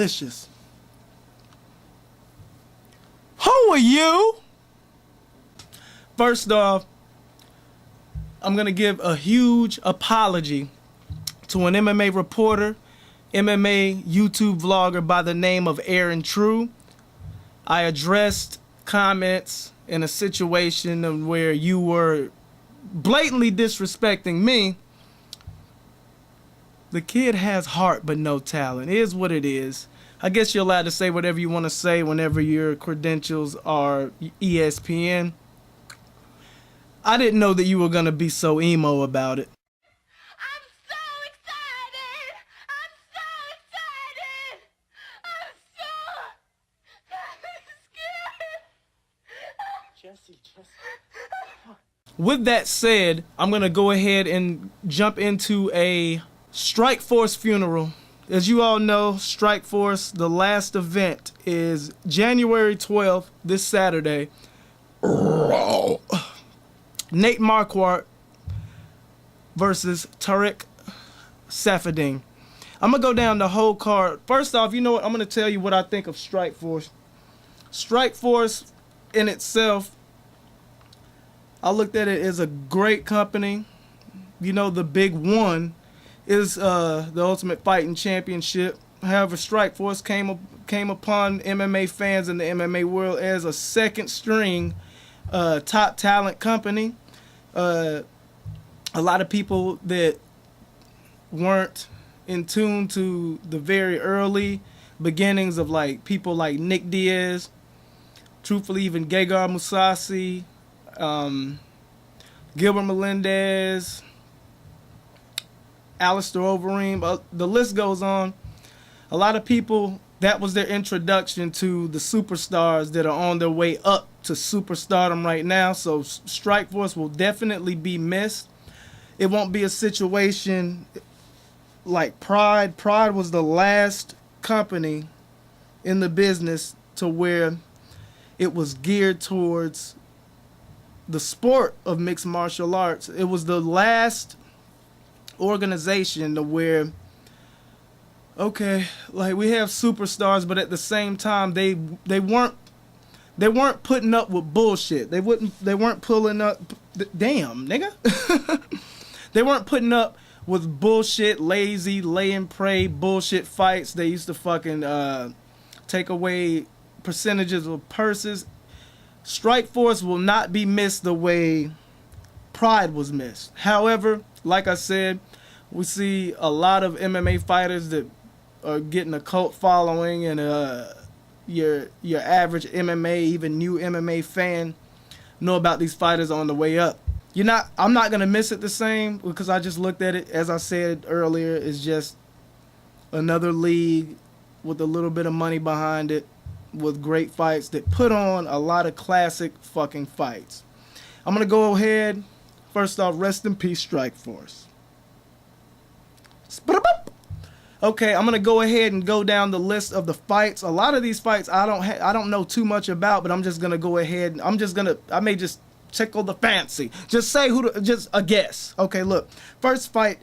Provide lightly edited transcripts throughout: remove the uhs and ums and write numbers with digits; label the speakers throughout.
Speaker 1: delicious. Who are you? First off, I'm going to give a huge apology to an MMA reporter, MMA YouTube vlogger by the name of Aaron True. I addressed comments in a situation where you were blatantly disrespecting me. The kid has heart but no talent. It is what it is. I guess you're allowed to say whatever you want to say whenever your credentials are ESPN. I didn't know that you were going to be so emo about it.
Speaker 2: I'm so excited! I'm so scared!
Speaker 1: With that said, I'm going to go ahead and jump into a Strikeforce funeral. As you all know, Strikeforce, the last event is January 12th, this Saturday. Nate Marquardt versus Tariq Saffiedine. I'm going to go down the whole card. First off, you know what? I'm going to tell you what I think of Strikeforce. Strikeforce in itself, I looked at it as a great company. You know, the big one is the Ultimate Fighting Championship. However, Strikeforce came upon MMA fans in the MMA world as a second string top talent company. A lot of people that weren't in tune to the very early beginnings of like people like Nick Diaz, truthfully even Gegard Mousasi, Gilbert Melendez, Alistair Overeem, the list goes on. A lot of people, that was their introduction to the superstars that are on their way up to superstardom right now. So Strikeforce will definitely be missed. It won't be a situation like Pride. Pride was the last company in the business to where it was geared towards the sport of mixed martial arts. It was the last organization to where, okay, like we have superstars, but at the same time they weren't putting up with bullshit. They weren't pulling up, damn nigga. They weren't putting up with bullshit, lazy, lay and pray bullshit fights. They used to fucking take away percentages of purses. Strikeforce will not be missed the way Pride was missed. However, like I said, we see a lot of MMA fighters that are getting a cult following, and your average MMA, even new MMA fan, know about these fighters on the way up. I'm not gonna miss it the same because I just looked at it, as I said earlier, it's just another league with a little bit of money behind it, with great fights that put on a lot of classic fucking fights. I'm gonna go ahead. First off, rest in peace, Strikeforce. Okay, I'm gonna go ahead and go down the list of the fights. A lot of these fights I don't know too much about, but I'm just gonna go ahead. I may just tickle the fancy. Just say just a guess. Okay, look. First fight,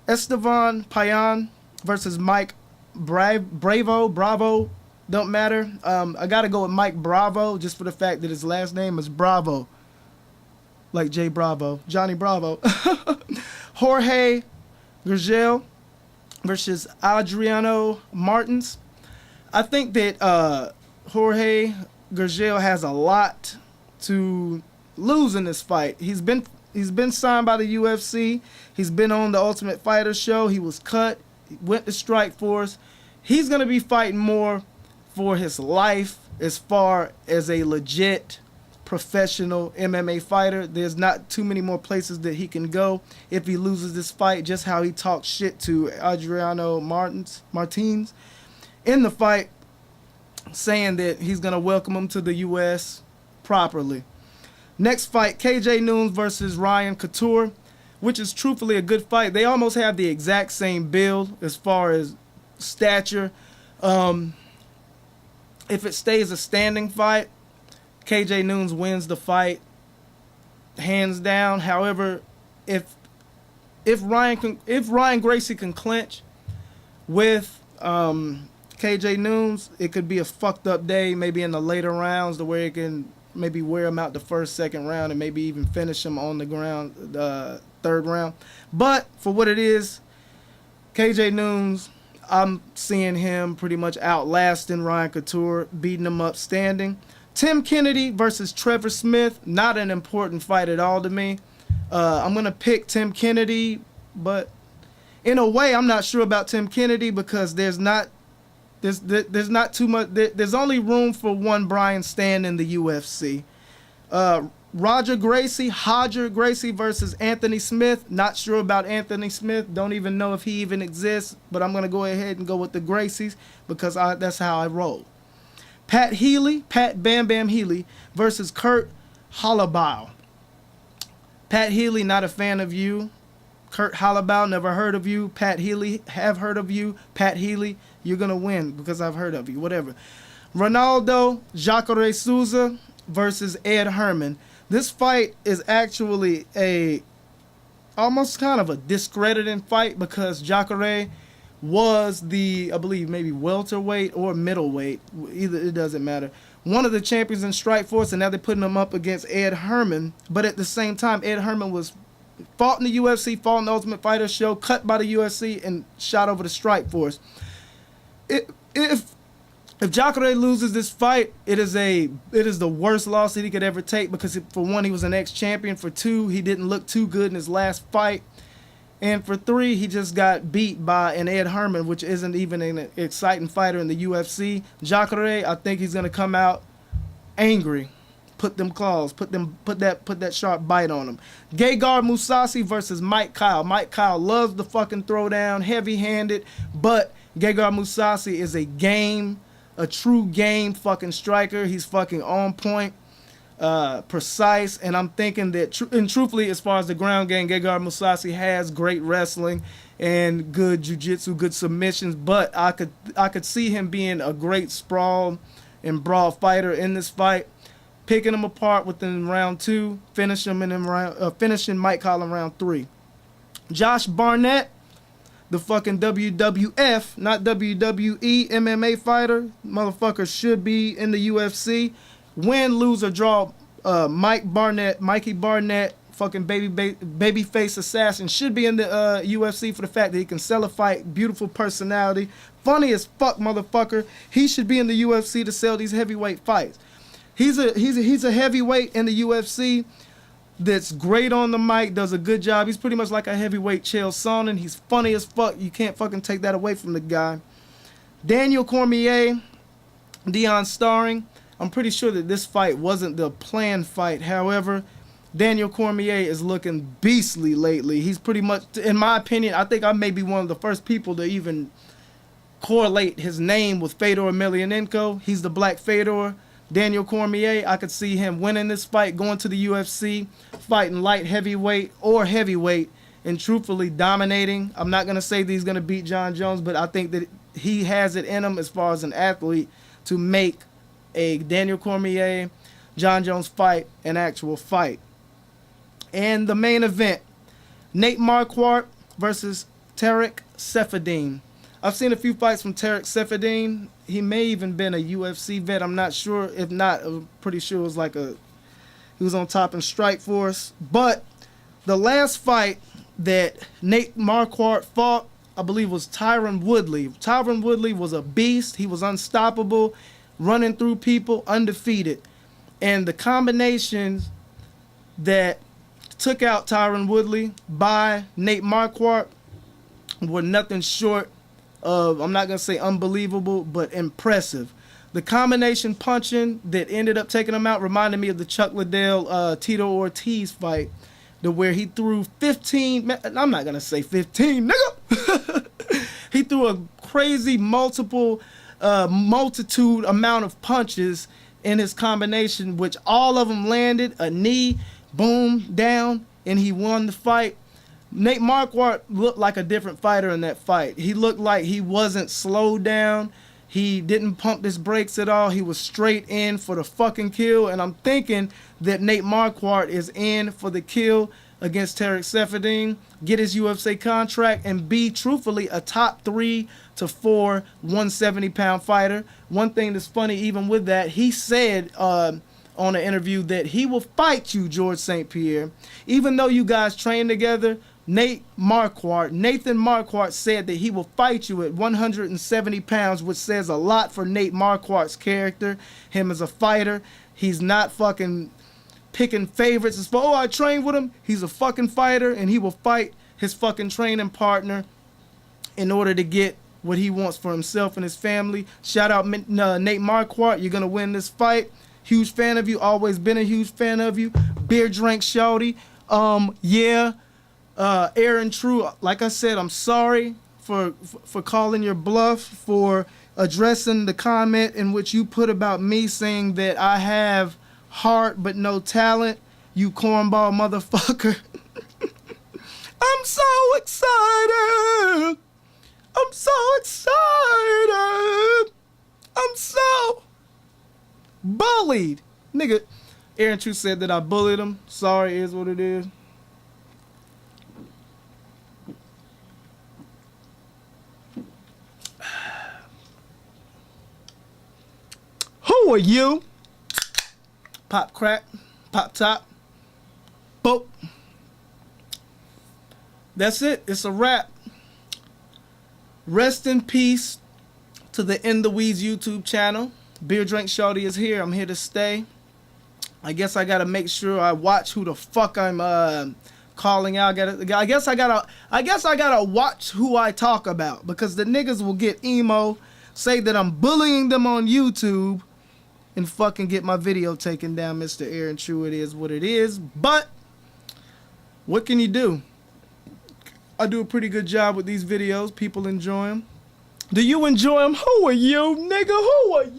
Speaker 1: Estevan Payan versus Mike Bravo. Don't matter. I gotta go with Mike Bravo just for the fact that his last name is Bravo. Like Jay Bravo, Johnny Bravo. Jorge Gurgel versus Adriano Martins. I think that Jorge Gurgel has a lot to lose in this fight. He's been signed by the UFC. He's been on the Ultimate Fighter show. He was cut. He went to Strikeforce. He's gonna be fighting more for his life as far as a legit professional MMA fighter. There's not too many more places that he can go if he loses this fight. Just how he talks shit to Adriano Martins in the fight, saying that he's gonna welcome him to the US properly. Next fight, KJ Noons versus Ryan Couture, which is truthfully a good fight. They almost have the exact same build as far as stature. If it stays a standing fight, KJ Noons wins the fight hands down. However, if Ryan Gracie can clinch with KJ KJ Noons, it could be a fucked up day, maybe in the later rounds, to where it can maybe wear him out the first, second round, and maybe even finish him on the ground, third round. But for what it is, KJ Noons, I'm seeing him pretty much outlasting Ryan Couture, beating him up standing. Tim Kennedy versus Trevor Smith, not an important fight at all to me. I'm going to pick Tim Kennedy, but in a way, I'm not sure about Tim Kennedy because there's not too much. There's only room for one Brian Stann in the UFC. Roger Gracie versus Anthony Smith. Not sure about Anthony Smith. Don't even know if he even exists. But I'm gonna go ahead and go with the Gracies because that's how I roll. Pat Bam Bam Healy versus Kurt Holloway. Pat Healy, not a fan of you. Kurt Holloway, never heard of you. Pat Healy, have heard of you. Pat Healy, you're going to win because I've heard of you. Whatever. Ronaldo Jacare Souza versus Ed Herman. This fight is actually almost kind of a discrediting fight because Jacare was I believe, maybe welterweight or middleweight. Either, it doesn't matter. One of the champions in Strikeforce, and now they're putting him up against Ed Herman. But at the same time, Ed Herman fought in the UFC, fought in the Ultimate Fighter show, cut by the UFC, and shot over to Strikeforce. If Jacare loses this fight, it is the worst loss that he could ever take because, for one, he was an ex-champion. For two, he didn't look too good in his last fight. And for three, he just got beat by an Ed Herman, which isn't even an exciting fighter in the UFC. Jacare, I think he's gonna come out angry, put them claws, put that sharp bite on him. Gegard Mousasi versus Mike Kyle. Mike Kyle loves the fucking throwdown, heavy-handed, but Gegard Mousasi is a true game fucking striker. He's fucking on point. Precise, and I'm thinking that, truthfully, as far as the ground game, Gegard Mousasi has great wrestling and good jiu-jitsu, good submissions, but I could see him being a great sprawl and brawl fighter in this fight, picking him apart within round 2, finishing Mike Kyle in round 3. Josh Barnett, the fucking WWF, not WWE MMA fighter, motherfucker should be in the UFC. Win, lose, or draw, Mikey Barnett, fucking babyface assassin, should be in the UFC for the fact that he can sell a fight, beautiful personality, funny as fuck, motherfucker. He should be in the UFC to sell these heavyweight fights. He's a heavyweight in the UFC that's great on the mic, does a good job. He's pretty much like a heavyweight Chael Sonnen. He's funny as fuck. You can't fucking take that away from the guy. Daniel Cormier, Dion Starring. I'm pretty sure that this fight wasn't the planned fight. However, Daniel Cormier is looking beastly lately. He's pretty much, in my opinion, I think I may be one of the first people to even correlate his name with Fedor Emelianenko. He's the Black Fedor. Daniel Cormier, I could see him winning this fight, going to the UFC, fighting light heavyweight or heavyweight, and truthfully dominating. I'm not going to say that he's going to beat John Jones, but I think that he has it in him as far as an athlete to make a Daniel Cormier, John Jones fight an actual fight. And the main event, Nate Marquardt versus Tarek Seferdine. I've seen a few fights from Tarek Seferdine. He may even been a UFC vet. I'm not sure. If not, I'm pretty sure it was he was on top in Strikeforce. But the last fight that Nate Marquardt fought, I believe, was Tyron Woodley. Tyron Woodley was a beast. He was unstoppable, running through people, undefeated. And the combinations that took out Tyron Woodley by Nate Marquardt were nothing short of, I'm not going to say unbelievable, but impressive. The combination punching that ended up taking him out reminded me of the Chuck Liddell Tito Ortiz fight, where he threw 15, I'm not going to say 15, nigga. He threw a crazy multitude amount of punches in his combination, which all of them landed, a knee, boom, down, and he won the fight. Nate Marquardt looked like a different fighter in that fight. He looked like he wasn't slowed down. He didn't pump his brakes at all. He was straight in for the fucking kill, and I'm thinking that Nate Marquardt is in for the kill. against Tarek Seferdin, get his UFC contract, and be truthfully a top 3 to 4 170-pound fighter. One thing that's funny, even with that, he said on an interview that he will fight you, George St. Pierre. Even though you guys train together, Nathan Marquardt said that he will fight you at 170 pounds, which says a lot for Nate Marquardt's character, him as a fighter. He's not fucking picking favorites as far, oh, I trained with him. He's a fucking fighter, and he will fight his fucking training partner in order to get what he wants for himself and his family. Shout out Nate Marquardt. You're going to win this fight. Huge fan of you. Always been a huge fan of you. Beer drink shouty. Aaron True, like I said, I'm sorry for calling your bluff, for addressing the comment in which you put about me saying that I have heart but no talent, you cornball motherfucker. I'm so excited. I'm so excited. I'm so bullied. Nigga, Aaron True said that I bullied him. Sorry is what it is. Who are you? Pop crack, pop top, boop. That's it. It's a wrap. Rest in peace to the In the Weeds YouTube channel. Beer Drink Shorty is here. I'm here to stay. I guess I gotta make sure I watch who the fuck I'm calling out. I guess I gotta watch who I talk about, because the niggas will get emo, say that I'm bullying them on YouTube, and fucking get my video taken down. Mr. Aaron True, it is what it is. But what can you do? I do a pretty good job with these videos. People enjoy them. Do you enjoy them? Who are you, nigga? Who are you?